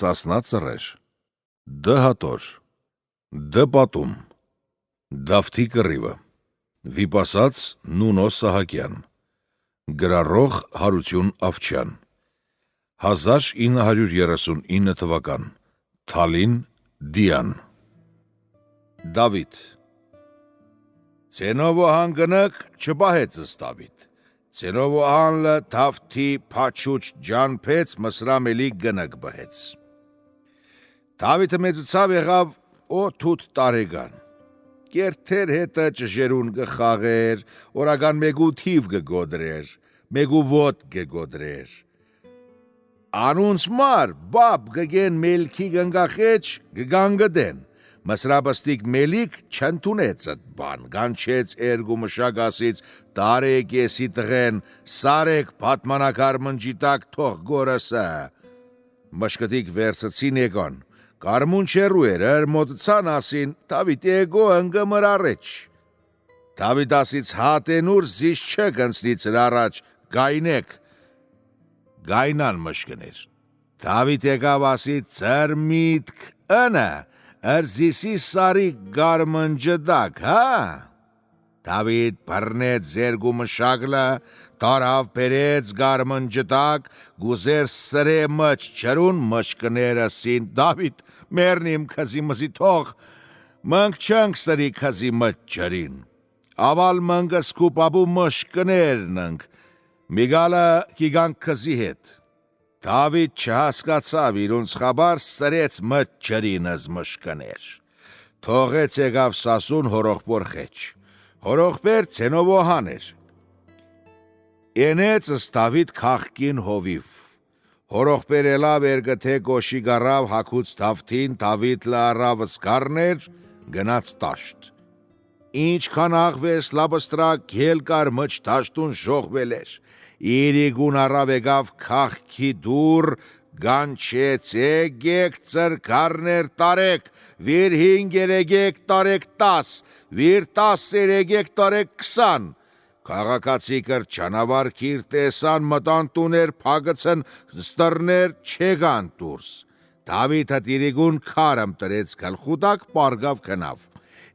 Սասնա ծռեր, Դ հատոր, Դ պատում, Դավթի կռիվը, Վիպասած Նունո Սահակյան, Գրառող Հարություն Ավչյան, 1939 թվական, Թալին, Դիան։ Դավիթ Ցենովոհան գնք չբահեցս Դավիթ, Ցենովոհանլը թավթի փաչուչ ջանփեց մսրամելի գնք բհեց։ Դավիթը մեծացավ եղավ 8 տարեկան, կերթեր հետը ճժերուն գխաղեր, օրական մեգու թիվ գգոդրեր, մեգու ոտ գգոդրեր։ Անունց մար բապ գգեն մելքի գնգախեչ գգանգդեն, Մսրաբստիկ մելիք չընդունեցըտ բան, գանչեց էրգու մշագասից տարեք եսի տղեն, սարեք պատմանակար մնջիտակ թող գորսը։ Մշկտիկ վերսցին եկան, կարմուն չերու էր, մոտցան ասին, Դավիթ էգո ընգմր առեչ։ Դավիթ ասից հատենուր զիս չէ գնցնից առաջ, գայնեք, գայնան մշկներ։ Դավիթ եկավ ասից ծր միտք ընը, Ըրզիսի սարի գարմնջդակ, հա։ Դավիթ բռնեց զերգու մշագլը, տարավ բերեց գարմնջդակ, գուզեր սրե մջ չրուն մշկները սին, Դավիթ մերնիմ քզի մզի թող, մնք չնք սրի քզի մջ չրին, ավալ մնգ սկուպաբու մշկներն ընք, միգալը կիգանք քզի հետ։ Դավիթ չհասկացավ իրունց խաբար սրեց մջ չրինըզ մշկներ, թողեց եկավ սասուն հորողբոր խեչ, հորողբեր Ցենովոհան էր, ենեցս Դավիթ քաղկին հովիվ, հորողբեր ելավ երգթե գոշի գարավ հակուց Դավթին, Դավիթ լարավ սկարներ, գնաց տաշտ, ինչքան աղվես լաբստրակ ելկար մջ տաշտուն ժողվել էր, իրիգուն առավ եկավ քաղքի դուր, գանչեց եկեք ծրկարներ տարեք, վիր 5 եկեք տարեք 10, վիր 10 եկեք տարեք 20, քաղաքացիքր չանավար կիր տեսան մտան տուներ փագցն ստրներ չեգան դուրս, Դավիթը իրիգուն քարմ տրեց գլխուտակ պարգավ քնավ,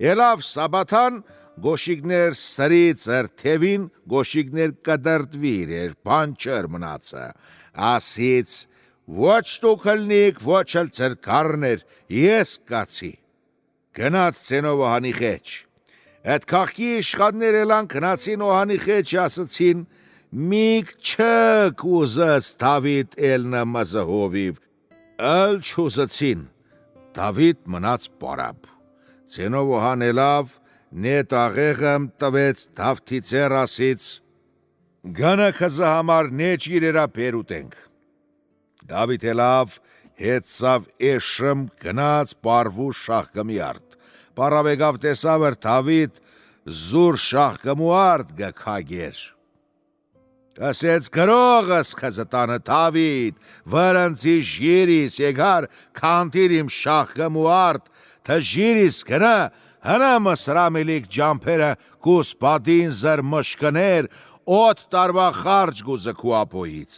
ելավ Սաբաթան, գոշիկներ սրից թևին, գոշիկներ կդրդվիր էր, բան չր մնացը, ասից, ոչ տուքլնիք, ոչ էլ ծրկարներ, ես կացի, գնաց Ցենովոհանի խեչ, այդ քաղքի իշխաններ ելան գնացին Օհանի խեչ ասացին, միք չք ուզած Դավիթ էլնը մզհովիվ, ըլ չուզացին, Դավիթ մնաց պարապ, Ցենովոհան ելավ, Նետ աղեղըմ տվեց Դավթի ծեր ասից, գնը քզը համար նեչ իրերա պերուտենք։ Դավիթ ելավ, հետսավ էշմ գնաց պարվու շախգմի արդ, պարավեգավ տեսավր Դավիթ զուր շախգմու արդ գքագեր։ Ասեց գրողս քզը տանը Դավիթ, վրընցի ժիրիս եկար, կանտիրիմ շախգմու արդ, թե ժիրիս գնը, Հնա մսրամելիք ջամփերը կուսպադին զր մշկներ, 8 տարվա խարջ գուզը քու ապոյից,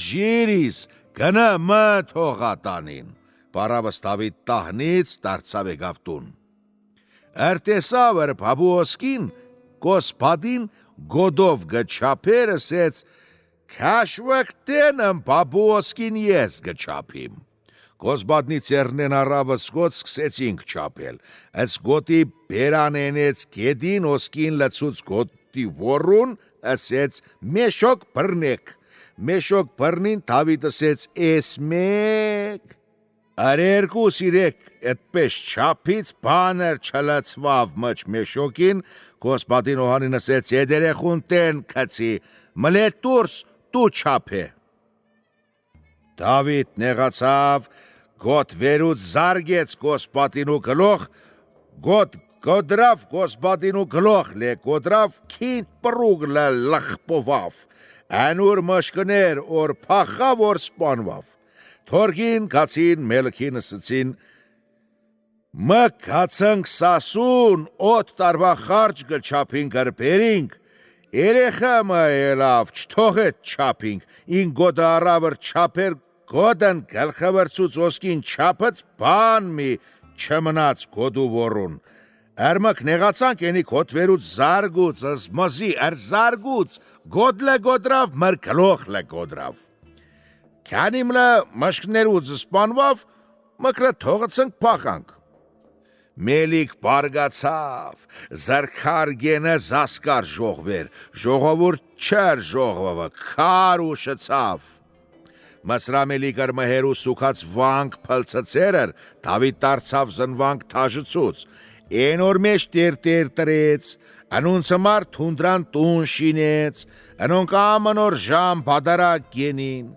ժիրիս գնը մը թողատանին, պարավս Դավիթ տահնից դարձավ եկավ տուն։ Տեսավ Փաբուոսկին, կոսպադին գոդով գչափեր ասեց, քաշվկտենըմ Փաբուոսկին ես գչափիմ։ Կոսբատնի ծերնեն առավը սկոտ սկսեցինք չապել, այս գոտի բերանենեց գետին ոսկին լծուց գոտի որուն, ասեց մեշոք բրնեք, մեշոք բրնին Դավիթ ասեց էս մեկ, երկու սիրեք այդպես չապից բաներ չլծվավ մջ մեշոքին, Կոսբատին Օհանին ասեց եդերեխուն տեն կացի, մլետ դուրս դու չապե։ Դավիթ նեղացավ, գոտ վերուց զարգեց Կոսպատինու գլող, գոտ գոդրավ Կոսպատինու գլող լե գոդրավ քինտ պրուգ լխպովավ, անուր մշկներ որ փախավ որ սպանվավ, թորգին կացին մելքին ասեցին, մը կացնք սասուն 8 տարվա խարջ գչապին գրբերինք, երեխա մը ելավ չթողեց չապինք, ին գոդը առավր չապեր գոդն գլխավրցուց ոսկին չապած բան մի չմնաց գոդու որուն։ Ərmək նեղացանք ենի կոտվերուց զարգուց, զմզի, զարգուց, գոդլը գոդրավ, մր գլոխլը գոդրավ։ Քանիմլը մաշկներուց սպանվավ, մկրը թողցնք պախանք։ Մելիք բարգացավ, զրքար գենը զասկար ժողվեր, ժողովուրդ չեր ժողվավը, քար ուշացավ։ Մսրամելիքր մհերու սուքած վանք պլցծերր, Դավիթ դարձավ զնվանք թաժծուց, Են օր մեջ տեր տրեց, անոնց համար թունդրան տուն շինեց, անոնք ամն օր ժամ բադարակ գենին,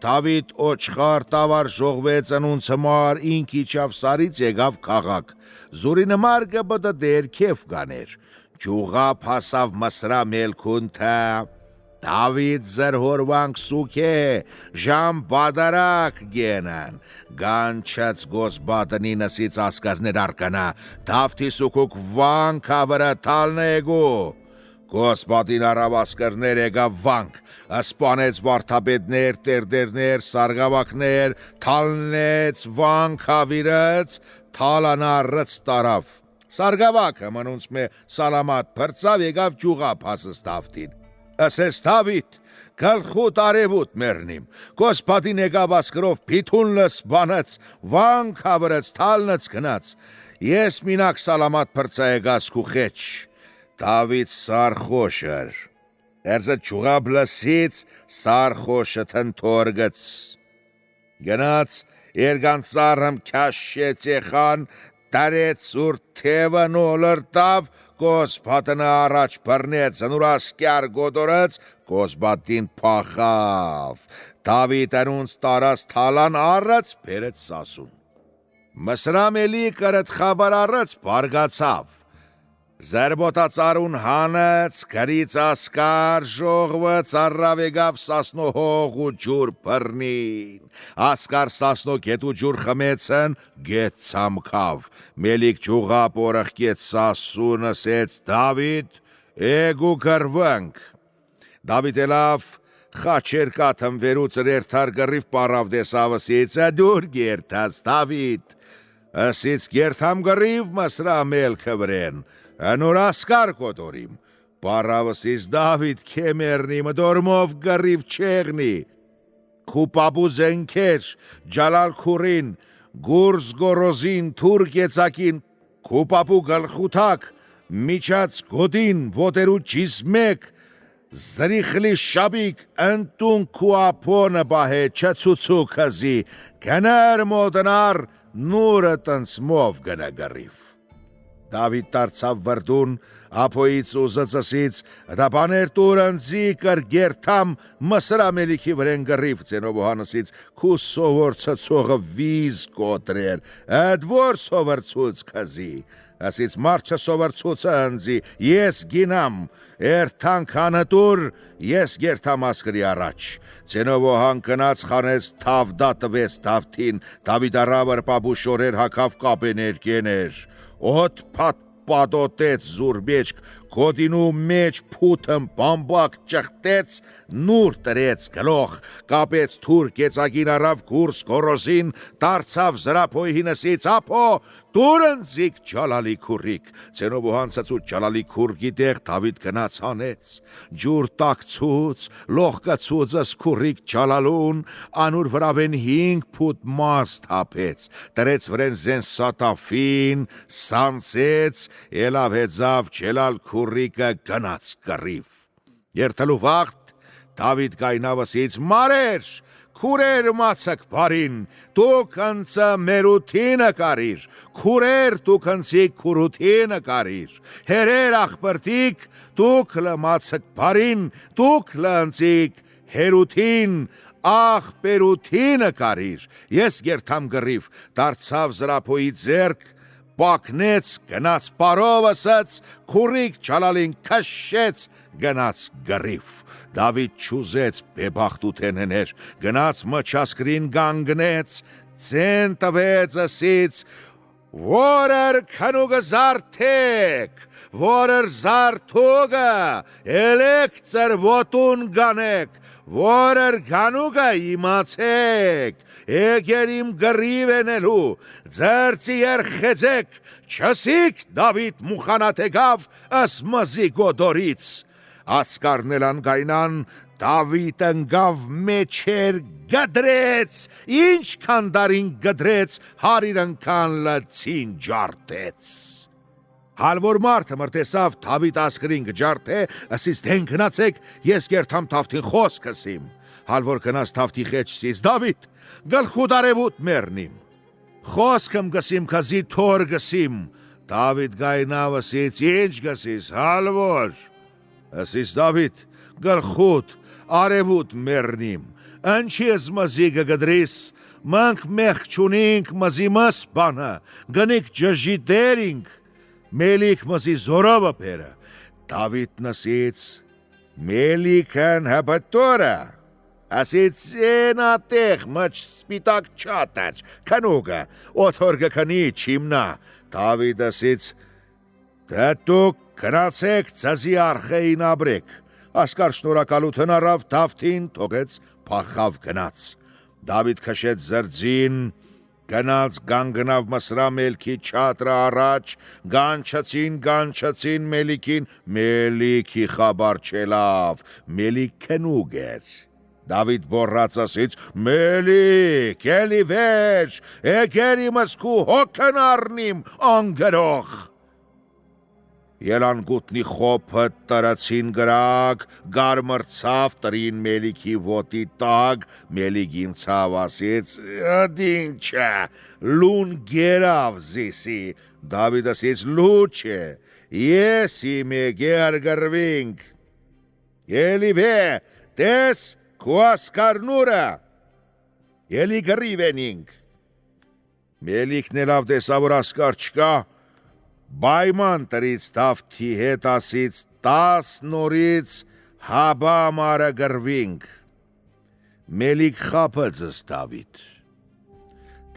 Դավիթ օչխար տավար ժողվեց անոնց համար, ինք իջավ սարից եկավ քաղաք, զուրի նմար գբդը դեր քեֆ գաներ, ջուղապ հասավ Մսրամելքուն թե, Դավիթ զրհորվանք սուքե, ժամ բադարակ գենան, գանչած գոսբատնի նսից ասկարներ արկանա, Դավթի սուքուք վանք ավրը թալն էգու, գոսբատին արավ ասկարներ եկավ վանք, սպանեց վարդապետներ, տերդերներ, սարգավակներ, թալնեց, վանք ավիրեց, թալանարրծ տարավ, սարգավակը մնունց մե սալամատ պրծավ եկավ ջուղապ հասս Դավթին, Ասես Դավիթ, գլխուտ արևուտ մերնիմ, գոսպատին եկավ ասկրով պիթուն լս բանած, վանք ավրեց, թալնց գնաց, ես մինակ սալամատ պրծա եկաս կուխեչ, Դավիթ սարխոշր, Էրզը ջուղապ լսից սարխոշը թնթորգծ, գնաց երգանցարմ քաշեց եղան, Տարեց ուր թևը նոլրտավ, գոսպատնը առաջ բրնեց, նուր ասկյար գոդորեց, գոսպատին պախավ, Դավիթ անունց տարած թալան առած, բերեց սասուն։ Մսրամելի կրտ խաբար առած, բարգացավ, Զերբոտացարուն հանեց, գրից ասկար ժողվեց, առավ եկավ սասնո հող ու ջուր բրնին, ասկար սասնո գետ ու ջուր խմեցն, գետ ծամքավ, մելիք ջուղապ օրխկեց սասուն ասեց, Դավիթ, էգու գրվանք, Դավիթ էլավ, խաչեր կաթմ վերուց երթար գրիվ պարավ դեսավսից, դուր գերթաց, Դավիթ, ասից գերթամ գրիվ Մսրամել քվրեն, Անոր ասկար կոտորիմ, պարավսիս Դավիթ կեմերնի, մդորմով գրիվ չեղնի, Քուպապու զենքեր, ջալալ քուրին, գուրզ գորոզին, թուրք եծակին, Քուպապու գլխութակ, միջած գոդին, ոտերու ճիզմեք, Զրիխլի շաբիկ, ընտուն քուապոնը բահե, չծուցու կզի, գնար մոտնար, նուրը տնցմով գնա գրիվ։ Դավիթ դարձավ վրդուն, ապոից ու զծսից, դապաներ տուրանձի կր գերթամ Մսրամելիքի վրեն գրիվ ծենով հանսից, քու սովոր ծծողը վիզ կոտրեր, әդ որ սովրցուց կզի, ասից մարչը սովրցուցը ընձի, ես գինամ, երթանք հանտուր, ես գերթամ ասկրի առաջ, ծենով հան կնաց խանեց թավդա տվեց Դավթին, Դավիթ առավր պապու շորեր հակավ կապեներ կեներ, Օդ պատոտեց զուրբեջք, գոդինու մեջ փութն բամբակ ճխտեց, նուր տրեց գլոխ, կապեց թուրք եծագին առավ գուրս գորոզին, դարձավ զրապոյի նսից, ապո դուրընձիկ ջալալի քուրիկ, ծենով ու հանցացու ջալալի քուրգի տեղ Դավիթ գնաց հանեց, ջուր տակցուց, լողկացուծս քուրիկ ջալալուն, անուր վրավեն 5 փութ մազ թափեց, տրեց վրեն զեն սատավին, սանցեց, ելավ հեծավ ջելալ քուրիկը գնաց գրիվ։ Երթալու վաղտ Դավիթ գայնավսից մարեր, քուրեր մացակ բարին, դուք ընծը մերութինը կարիր, քուրեր դուք ընցիկ քուրութինը կարիր, հերեր աղբրտիկ, դուք լմացակ բարին, դուք լընցիկ հերութին, աղբերութինը կարիր, ես գերթամ գրիվ, դարձավ զրապոյի ձերք, Բակնեց, գնաց պարով ասաց, քուրիկ ջալալին քշեց, գնաց գրիվ, Դավիթ չուզեց բեբախտութեններ, գնաց մչասկրին գանգնեց, ծեն տվեց ասից, որր քնուգը զարթեք, որր զարթուգը էլեք ծր ոտուն գանեք, որր գանուգը իմացեք, էգեր իմ գրիվ ենելու, ձերցի երխեցեք, չսիք Դավիթ մուխանաթեգավ ասմզի գոդորից, ասկարնել անգայնան, Դավիթ ընգավ մեջեր գդրեց, ինչ կանդարին գդրեց, հարիր ընկան լծին ջարտեց։ Հալվոր մարդը մրտեսավ Դավիթ ասկրին գջարդ է, ասից դեն գնացեք, ես գերթամ թավթին խոսք ասիմ։ Հալվոր գնաց թավթի խեչսից, Դավիթ, գլխուդ արևուտ մերնիմ։ Խոսքմ գսիմ կզի թոր գսիմ, Դավիթ գայնավ ասից, ինչ գսիս, հալվոր։ Ասից Դավիթ, գլխուդ, արևուտ մերնիմ, ընչի ես մզի գգդրիս, մանք մեղ չունինք մզի մս բանը, գնիք ջժիտերինք, մելիք մզի զորովը պերը, Դավիթ նսից, մելիքն հպտորը, ասից ենատեղ մչ սպիտակ չատաչ, կնուգը, օթորգը կնի չիմնա, Դավիթ ասից, դատուք կնացեք ծազի արխեին աբրեք, ասկար շնորակալութն առավ Դավթին թողեց փախավ գնաց։ Դավիթ քշեց զրձին, գնաց գանգնավ մսրա մելքի չատրը առաջ, գանչացին մելիքին, մելիքի խաբար չելավ, մելիք քնուգ էր։ Դավիթ բորրած ասից, մելիք, էլի վեջ, էգեր իմսկու հոգն առնիմ անգրող։ Ելանգուտնի խոփը տրացին գրակ, գարմրցավ տրին մելիքի ոտի տակ, մելիքին ցավ ասից, դինչը, լուն գերավ զիսի, Դավիթ ասից, լուչ է, ես իմ եգեր գրվինք, էլի վե, տես քու ասկարնուրը, էլի գրիվենինք, մելիքն էլավ տեսավոր ասկար չկա, Բայման տրից Դավթի հետ ասից 10 նորից հաբա մարը գրվինք, մելիք խապըձս Դավիթ,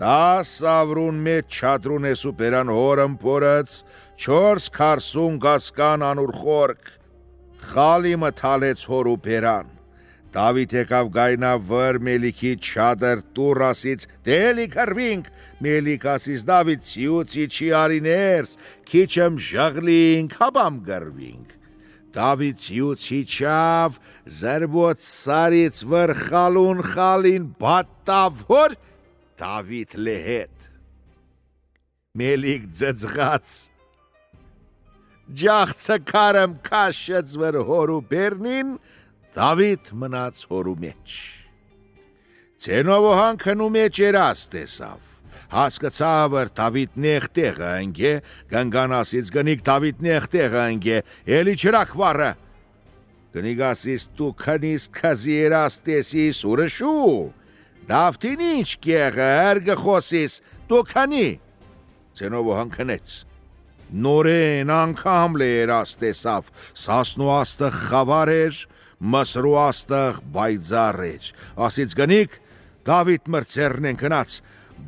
10 ավրուն մեծ չադրուն ես ու պերան հորմ պորըց, 4 քարսուն գասկան անուր խորք, խալիմը թալեց հոր ու պերան, Դավիթ եկավ գայնավ վր մելիքի չադր տուր ասից, դելի գրվինք, մելիք ասից Դավիթ ցիուցի չի արիներս, քիչմ ժղլինք, հաբամ գրվինք, Դավիթ ցիուցի չավ, զրբոց սարից վր խալուն խալին բատավ հոր, Դավիթ լեհետ, մելիք ձծղաց, ջաղցը կարմ կաշեց վր հոր ու բերնին, Դավիթ մնաց հորու մեջ։ Ցենովոհան քնու մեջ երաս տեսավ, հասկացավ որ Դավիթ նեղտեղը ընգե, գնգանասից գնիկ Դավիթ նեղտեղը ընգե, էլի չրակվարը։ Գնիկ ասից դու քնիս քազի երաս տեսիս ուրշու, Դավթին ինչ կեղը էրգը խոսիս, դու քնի։ Ցենովոհան քնեց։ Նորեն անգամ լերաս տեսավ, սասնու աստղ խավար էր, Մսրու աստղ բայձար էր, ասից գնիկ, Դավիթ մրցերն են կնաց,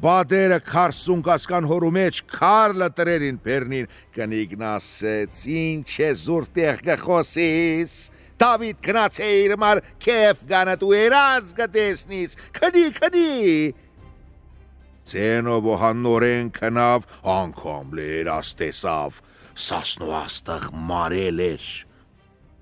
բադերը քարսուն կասկան հորու մեջ, քարլը տրերին պերնին, գնիկն ասեց, ինչ է զուրտեղ գխոսիս, Դավիթ կնաց է իր մար կեվ գանդ ու երազ գտեսնից, քնի, Ցենովոհան նորեն կնավ, անգամ լերաս տեսավ, սասնու աստղ մարել էր,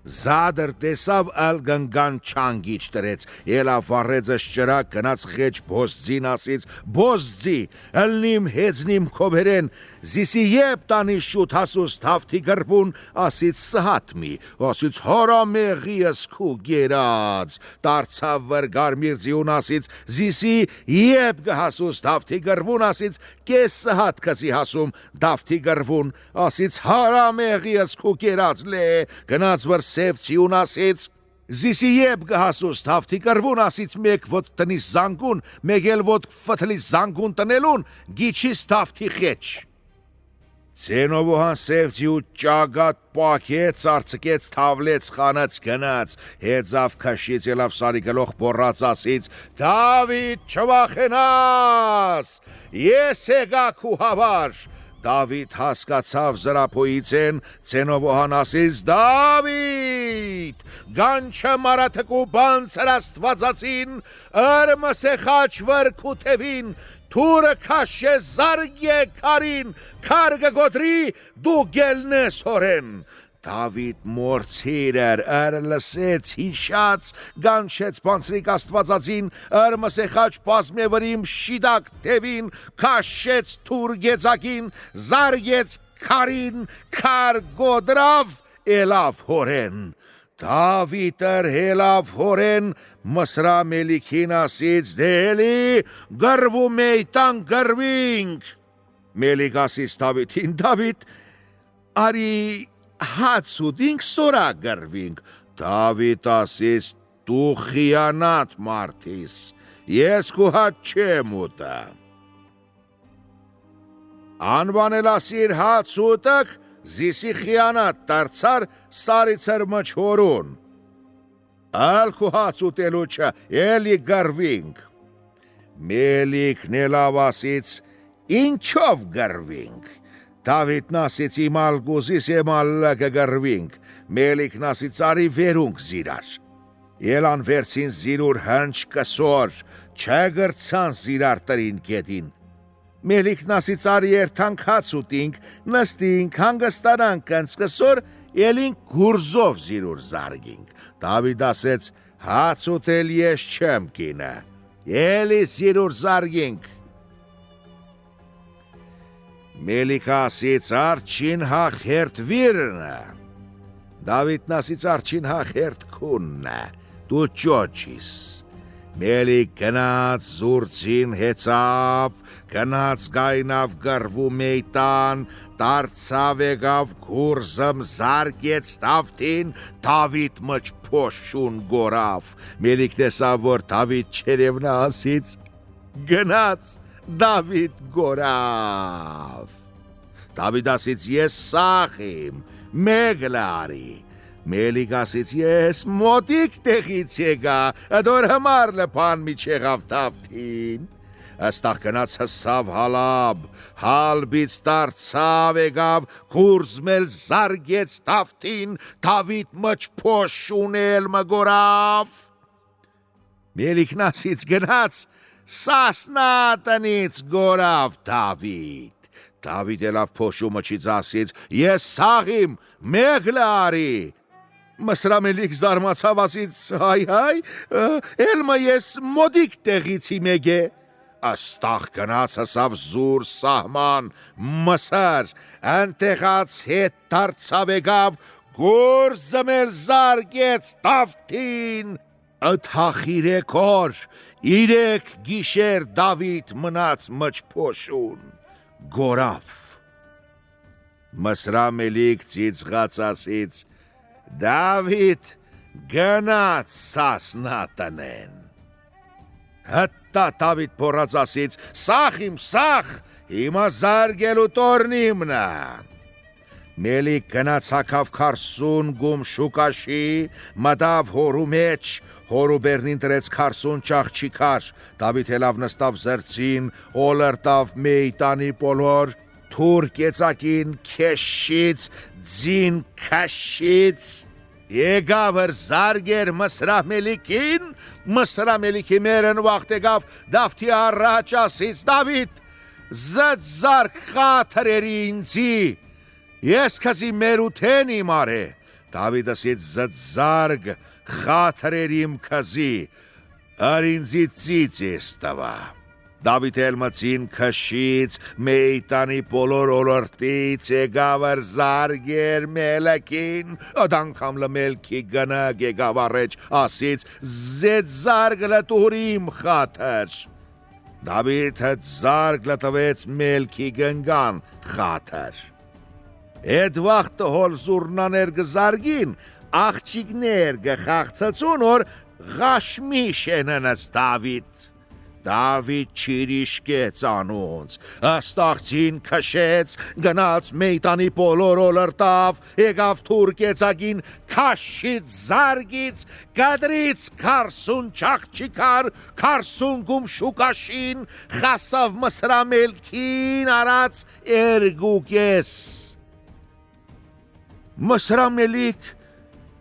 Զադր տեսավ ալ գնգան չանգիչ տրեց, ելավ վարեձս ճրակ գնաց խեչ բոզձին ասից, բոզձի, ըլնիմ հեծնիմ քոբերեն, զիսի եբ տանի շուտ հասուս Դավթի գրվում, ասից սհատմի, ասից հորամեղի ես քու գերած, դարձավ վր գարմիրձիուն ասից, զիսի եբ գհասուս Դավթի գրվում, ասից կես սհատ կզի հասում Դավթի գրվում, ասից հորամեղի ես քու գերած լե, գնաց վր Սևցիուն ասից, զիսի եբ գհասուս Դավթի գրվում ասից մեկ ոտ տնիս զանգուն, մեկ էլ ոտ ֆթլիս զանգուն տնելուն, գիչիս Դավթի խեչ։ Ցենովոհան սևձի ու ճագատ պակեց, արցկեց, թավլեց, խանած, գնաց, հեծավ քաշից ելավ սարի գլոխ բորած ասից, Դավիթ չվախենաս, ես եկա քու համար, Դավիթ հասկացավ զրափոյից են, Ցենովոհան ասից, Դավիթ, գանչը մարաթկու բանցր աստվածածին, ըրմս է խաչվր քութևին, Թուրը քաշե զարգե կարին, քարգը գոդրի դու գելնես հորեն, Դավիթ մորցիր էր, լսեց, հիշած, գանչեց բանցրիկ աստվածածին, ըրմս է խաչ պազմևրիմ շիդակ թևին, քաշեց թուր գեծակին, զարգեց քարին, քար գոդրավ, էլավ հորեն, Դավիթր հելավ հորեն, մսրա մելիքին ասից, դելի, գրվու մեյտան գրվինք, մելիք ասից Դավիթին, Դավիթ, արի հացուդինք սորա գրվինք, Դավիթ ասից, դու խիանատ մարդիս, ես քու հաց չեմ ուտա, անվանել ասիր հացուտըք, Զիսի խիանատ դարձար սարիցր մչորուն, ալքու հաց ուտելու չը, էլի գրվինք, մելիքն էլավ ասից, ինչով գրվինք, Դավիթն ասից իմ ալգուզիս եմ ալլակը գրվինք, մելիքն ասից արի վերունք զիրար, ելան վերցին զիրուր հնչ կսոր, չգրցան զիրար տրին գետին, Մելիքն ասից արի երթանք հաց ուտինք, նստինք, հանգստարանք կնցկսոր, ելինք գուրզով զիրուր զարգինք, Դավիթ ասեց, հաց ուտել ես չեմ կինը, էլի զիրուր զարգինք, Մելիքը ասից արջին հախ հերտ վիրնը, Դավիթն ասից արջին հախ հերտ քուննը, դու ճոճիս, Մելիք գնաց զուրցին հեցավ, գնաց գայնավ գրվու մեյտան, դարձավ եկավ գուրզմ զարգեց Դավթին, Դավիթ մջ փոշուն գորավ, Մելիք տեսավ, որ Դավիթ չերևնա ասից, գնաց Դավիթ գորավ, Դավիթ ասից ես սախ իմ, մեգլ արի, Մելիք ասից ես մոտիկ տեղից եկա, դոր համար լպան մի չեղավ Դավթին, Աստաղ գնաց հսավ հալաբ, հալբից դարձավ եկավ, գուրզմել զարգեց Դավթին, Դավիթ մջ փոշունել մգորավ, Մելիքն ասից գնաց, սասնա տնից գորավ Դավիթ, Դավիթ ելավ փոշու մջից ասից, ես սաղ իմ, մեգլ արի, Մսրա մելիք զարմացավ ասից, հայ, էլմը ես մոդիկ տեղիցի մեգ է, Աստաղ գնաց հսավ զուր սահման, մսար, ընտեղած հետ դարձավ եկավ, գուրզմել զարգեց Դավթին, ըթախ իրեք օր, իրեք գիշեր Դավիթ մնաց մջ փոշուն, գորավ, Մսրա մելիք ծիծղաց ասից, Դավիթ գնաց սասնա տնեն, Հտա Դավիթ փորած ասից, սախ իմ սախ, հիմա զարգելու տորնիմնա, Մելիք գնաց հակավ 40 գում շուկաշի, մտավ հորու մեջ, հորու բերնին տրեց 40 ճաղճիկար, Դավիթ ելավ նստավ զրծին, օլրտավ մեյտանի պոլոր, թուր կեցակին քեշից, ձին քաշից, եկավր զարգեր մսրա մելիքին, մսրա մելիքի մերն վաղտ եկավ Դավթի առաջ ասից, Դավիթ, զդ զարգ խաթրերի ինձի, ես քզի մերութեն իմ արե, Դավիթ ասից զդ զարգ խաթրերի իմ քզի, արինձի ծիծ ես տվա, Դավիթ ելմծին քշից, մեյտանի բոլոր ոլորտից, եկավր զարգեր մելքին, ադանգամ լմելքի գնակ եկավ առաջ, ասից, զետ զարգ լտուրիմ խաթր, Դավիթը զարգ լտվեց մելքի գնգան խաթր, Էդ վաղտը հոլ զուրնաներ գզարգին, աղջիկներ գխաղցացուն, որ Ղաշմիշ եննս Դավիթ, Դավիթ չիրիշկեց անոնց, աստաղցին քշեց, գնաց մեյտանի բոլոր օլրտավ, եկավ թուր կեցագին, քաշից զարգից, գադրից քարսուն չախչիկար, քարսուն գում շուկաշին, խասավ մսրամելքին արած երգուկես։ Մսրամելիք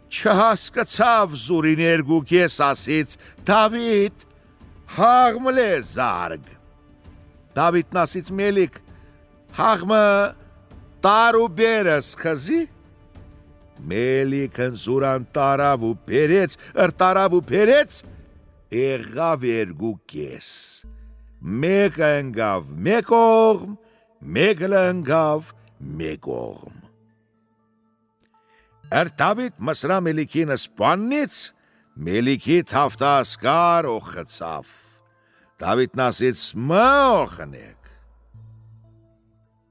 չհասկացավ զուրին երգուկես ասից, Դավիթ, հաղմլ է զարգ։ Դավիթն ասից մելիք, հաղմը տար ու բերս խզի։ Մելիքն զուրան տարավ ու բերեց, եղավ երգուկես։ Մեկը ընգավ մեկ օղմ, մեկը ընգավ մեկ օղմ։ Դավիթ մսրա Մելիքին սպանից, Մելիքի թավտա ասկար օխծավ։ Դավիթն ասից մը օխնեք։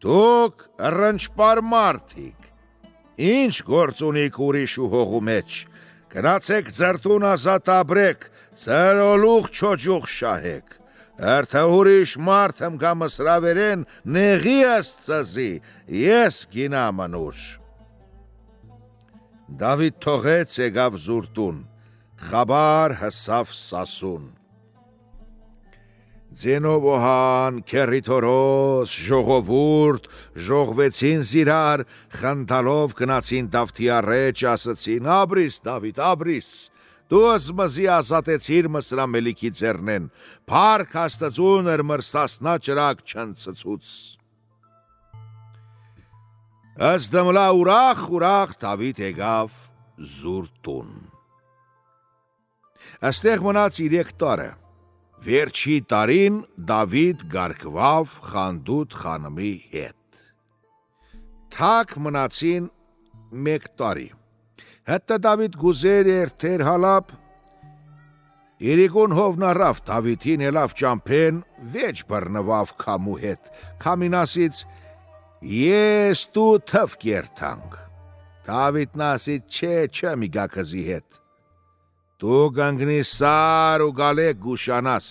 Դուք ռնչպար մարդիկ, ինչ գործ ունիք ուրիշ ու հողու մեջ, գնացեք ձրտուն ազատ աբրեք, ձեր օլուղ չոջուղ շահեք, Erte ուրիշ մարդëm կա մսրավերեն նեղի աստծզի, ես գինամ անուր։ Դավիթ թողեց եկավ զուրտուն, խաբար հսավ սասուն։ Ձենովոհան, քերիթորոս, ժողովուրդ, ժողվեցին զիրար, խնդալով գնացին Դավթի առաջ, ասացին, աբրիս, Դավիթ, աբրիս, դու զմզի ազատեցիր մսրա Մելիքի ձեռնեն, փառք Աստծուն մրսասնա ճրակ չնցցուց։ Ըստմլա ուրախ Դավիթ եկավ զուրտուն։ Աստեղ մնաց 3 տարը։ Վերջի տարին Դավիթ գարկվավ Խանդուտ խանմի հետ։ Թակ մնացին 1 տարի։ Հետը Դավիթ գուզեր երթեր հալապ, Իրիկուն հովնարավ Դավիթին ելավ ճամփեն, վեճ բռնվավ քամու հետ, քամին ասից, ես դու թվ կերթանք։ Դավիթն ասից, չէ մի գակզի հետ։ Դու գանգնի սար ու գալեք գուշանաս,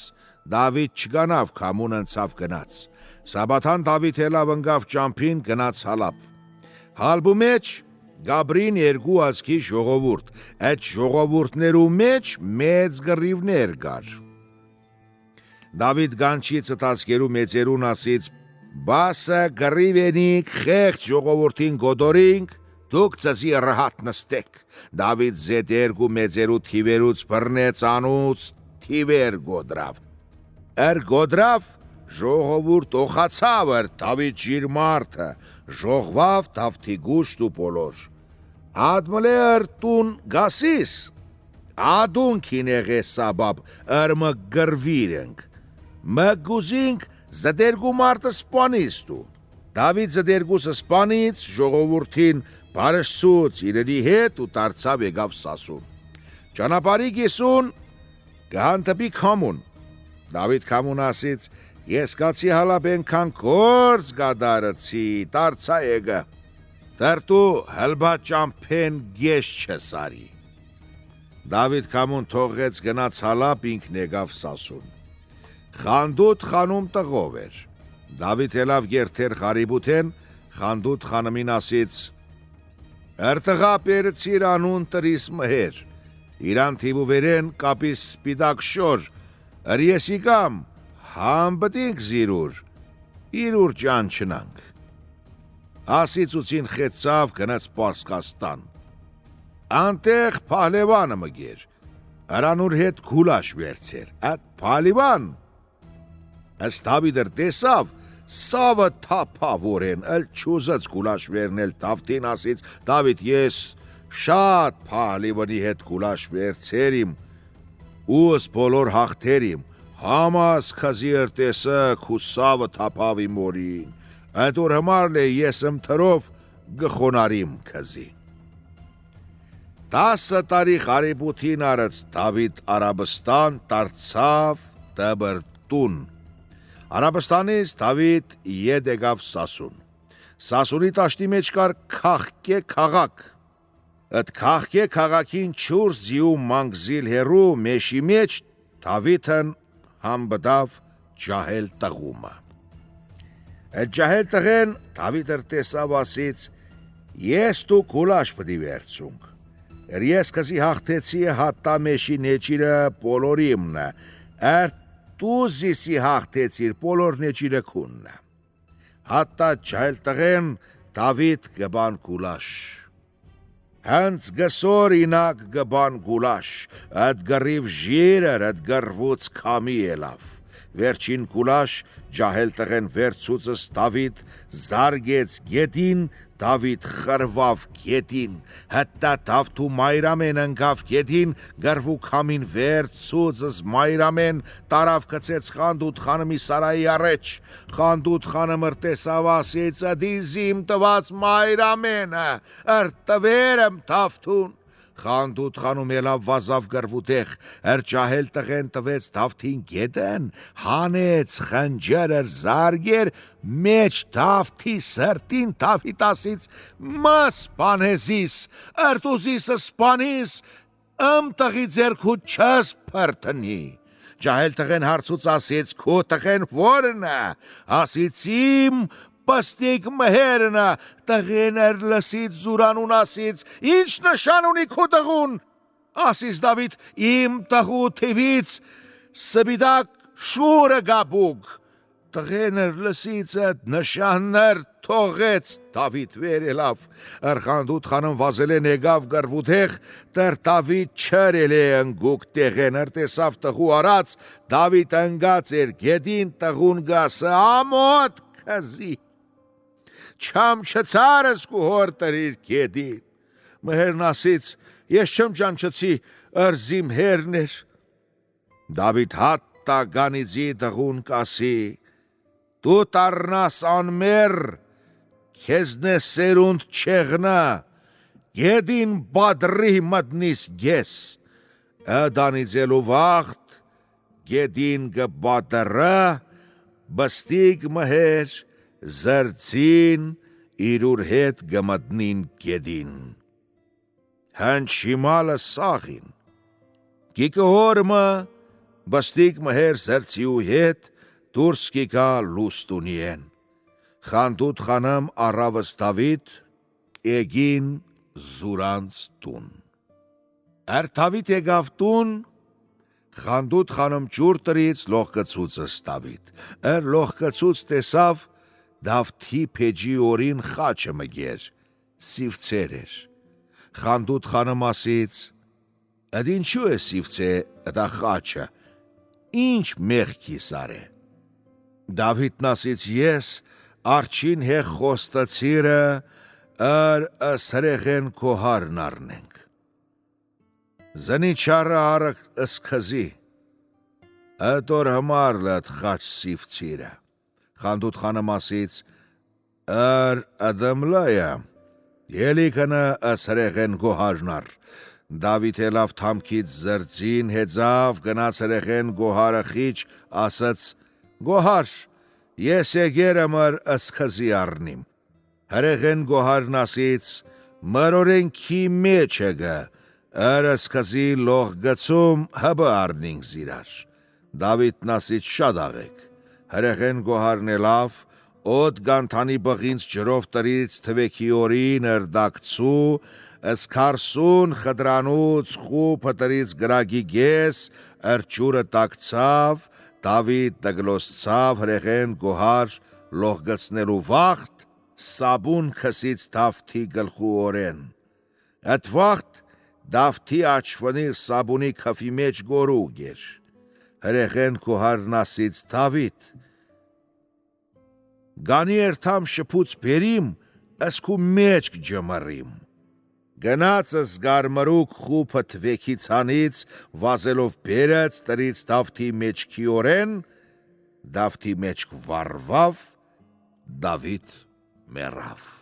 Դավիթ չգանավ քամուն ընցավ գնաց։ Սաբաթան Դավիթ ելավ ընգավ ճամփին գնաց հալապ։ Հալբու մեջ Գաբրին 2 ազգի ժողովուրդ, այդ ժողովուրդներու մեջ մեծ գրիվներ կար։ Դավիթ գանչի ծտասկերու մեծերուն ասից, բասը գրիվենիք խեղճ ժողովուրդին գոդորինք, դուք ծզի ռհատ նստեք։ Դավիթ զետերգու մեծերու թիվերուց բռնեց անուց, թիվեր գոդրավ։ Գոդրավ ժողովուրդ օխացավ Դավիթ ջիր մարդը, ժողվավ Դավթի գուշտ ու բոլոր։ Ադմլեր տուն գասիս, ադունքին եղեսաբապ, մը գրվիրենք, մը գուզինք զդերգու մարդը սպանից դու։ Դավիթ զդերգուս սպանից ժողովուրդին բարշցուց իրերի հետ ու տարցավ եկավ սասուն։ Ճանապարհի գիսուն գանտպի քամուն։ Դավիթ քամուն ասից, ես կացի հալապ ենքան կորց գադարացի, տարցա եկը։ Դերտու հլբա ճամփեն գեշ չսարի։ Դավիթ քամուն թողեց գնաց հալապ ինքն եկավ սասուն։ Խանդուտ խանում տղով էր։ Դավիթ ելավ գերթեր խարիբութեն, Խանդուտ խանմին ասից, տղա պերցիր անուն տրիս մհեր, իրան թիվուվերեն կապիս սպիդակ շոր, ես իկամ, համբտինք զիրուր, իրուր ճան չնանք։ Ասից ուծին խեցավ գնաց Պարսկաստան։ Անտեղ պահլևանը մգեր, Արանուր հետ գուլաշ վերցեր, այդ պահլիվան, ըստ Դավիթը տեսավ, սավը թափավորեն, էլ չուզեց գուլաշ վերնել Դավթին ասից, Դավիթ ես շատ պահլիվանի հետ գուլաշ վերցերիմ, ուս բոլոր հաղթերիմ, համաս քզիր տեսը քու սավը թափավի մորին, այդ որ հմարլ է ես թրով գխոնարիմ քզի։ 10 տարի խարիբութին արեց Դավիթ Արաբստան տարցավ Դբրտուն։ Արաբստանից Դավիթ ետ եկավ Սասուն։ Սասունի տաշտի մեջ կար Քաղկե քաղաք։ Այդ քաղաքին չուրս ձիու մանգզիլ հերու մեշի մեջ Դավիթն համբդավ ջահել տղումը։ Այդ ջահել տղեն Դավիթը տեսավ ասից. ես դու գուլաշ պդի վերցունք։ Ես կզի հաղթեցի հատտա մեշի նեջիրը բոլորիմնը, դու զիսի հաղթեցիր բոլոր նեջիրը քուննը։ Հատտա ջահել տղեն Դավիթ գբան գուլաշ։ Հենց գսոր ինակ գբան գուլաշ, այդ գրիվ ժիրեր, այդ գրվուց կամի ելավ։ Վերջին գուլաշ ջահել տղեն վերցուցս Դավիթ զարգեց գետին, Դավիթ խրվավ գետին, հետա Դավթու մայրամեն ընկավ գետին, գրվու կամին վերցուցս մայրամեն, տարավ կծեց Խանդուտ խանմի սարայի առաջ, Խանդուտ խանը մրտեսավ ասեց, դիզիմ տված մայրամենը, տվերեմ Դավթուն։ Խանդուտ խանում ելավ վազավ գրվուտեղ, ջահել տղեն տվեց Դավթին գետեն, հանեց խնջեր զարգեր, մեջ Դավթի սրտին Դավիթ ասից, մս սպանեզիս, դուզիսը սպանիս, տղի ձերքու չես փրտնի։ Ջահել տղեն հարցուց ասեց, քո տղեն որնը, ասից իմ պստիկ մհերնը, տղեն լսից զուրանուն ասից, ինչ նշան ունի քո տղուն։ Ասից Դավիթ, իմ տղու թիվից սպիտակ շուրը գաբուկ։ Տղեն լսից այդ նշաններ թողեց Դավիթ վերելավ, Խանդուտ խանım վազելեն եկավ գրվուտեղ, տեր Դավիթ չրել է ընգուկ տեղեն, տեսավ տղու արած, Դավիթ ընգած էր գետին, տղուն գասը ամոտ կզի։ Չամ չծարս կու հոր տրիր գետին։ Մհերն ասից, ես չեմ ճանչեցի, ըրզիմ հերներ։ Դավիթ հատտա գանիզի տղուն կասի, դու տարնաս անմեր, քեզնե սերունդ չեղնա, գետին բադրի մտնիս գես, դանիձելու վաղթ, գետին գբադրը, բստիկ մհեր, զրցին իրուր հետ գմտնին գետին։ Հենց շիմալը սաղին, գիկը հորմը, բստիկ մհեր զրցիու հետ, դուրս գիկա լուստունիեն։ Խանդուտ խանım առավս Դավիթ, էգին զուրանց տուն։ Դավիթ եկավ տուն, Խանդուտ խանım ջուր տրից լողկցուցս Դավիթ, լողկցուց տեսավ, Դավթի փեջի օրին խաչը մգեր, սիվցեր էր։ Խանդուտ խանım ասից, ինչու է սիվցե դա խաչը, ինչ մեղքի սար է։ Դավիթն ասից, ես արջին հեղ խոստացիրը, սրեղեն կոհարն առնենք։ Զնիչարը արық ըսկզի, տոր համար լատ խաչ սիվցիրը։ Խանդուտ խանım ասից, ըդմլայա, ելիքնը սրեղեն գոհարնար։ Դավիթ ելավ թամքից զրծին, հեծավ, գնաց սրեղեն գոհարը խիչ, ասաց, գոհար, ես եգերը մր ըսկզի առնիմ։ Հրեղեն գոհարն ասից, մրորենքի մեջը գը, ըսկզի լող գծում հբը առնինք զիրար։ Դավիթն ասից շատ աղեք։ Հրեղեն գոհարն ելավ, օդ գանթանի բղինց ջրով տրից թվեքի օրին դակցու, ըսկարսուն խդրանուց խուպը տրից գրագի գես, ջուրը տակցավ, Դավիթ դգլոսցավ հրեղեն գոհար լողգծնելու վաղթ, սաբուն քսից Դավթի գլխու օրեն։ Այդ վաղթ Դավթի աչվնիր սաբունի քֆի մեջ գորուգ էր։ Հրեղեն գոհարն ասից Դավիթ, գանի երթամ շփուց բերիմ, ըսկու մեջք ջմռիմ։ Գնացս գարմրուկ խուպը թվեքի ցանից, վազելով բերեց տրից Դավթի մեջքի օրեն, Դավթի մեջք վառվավ, Դավիթ մեռավ։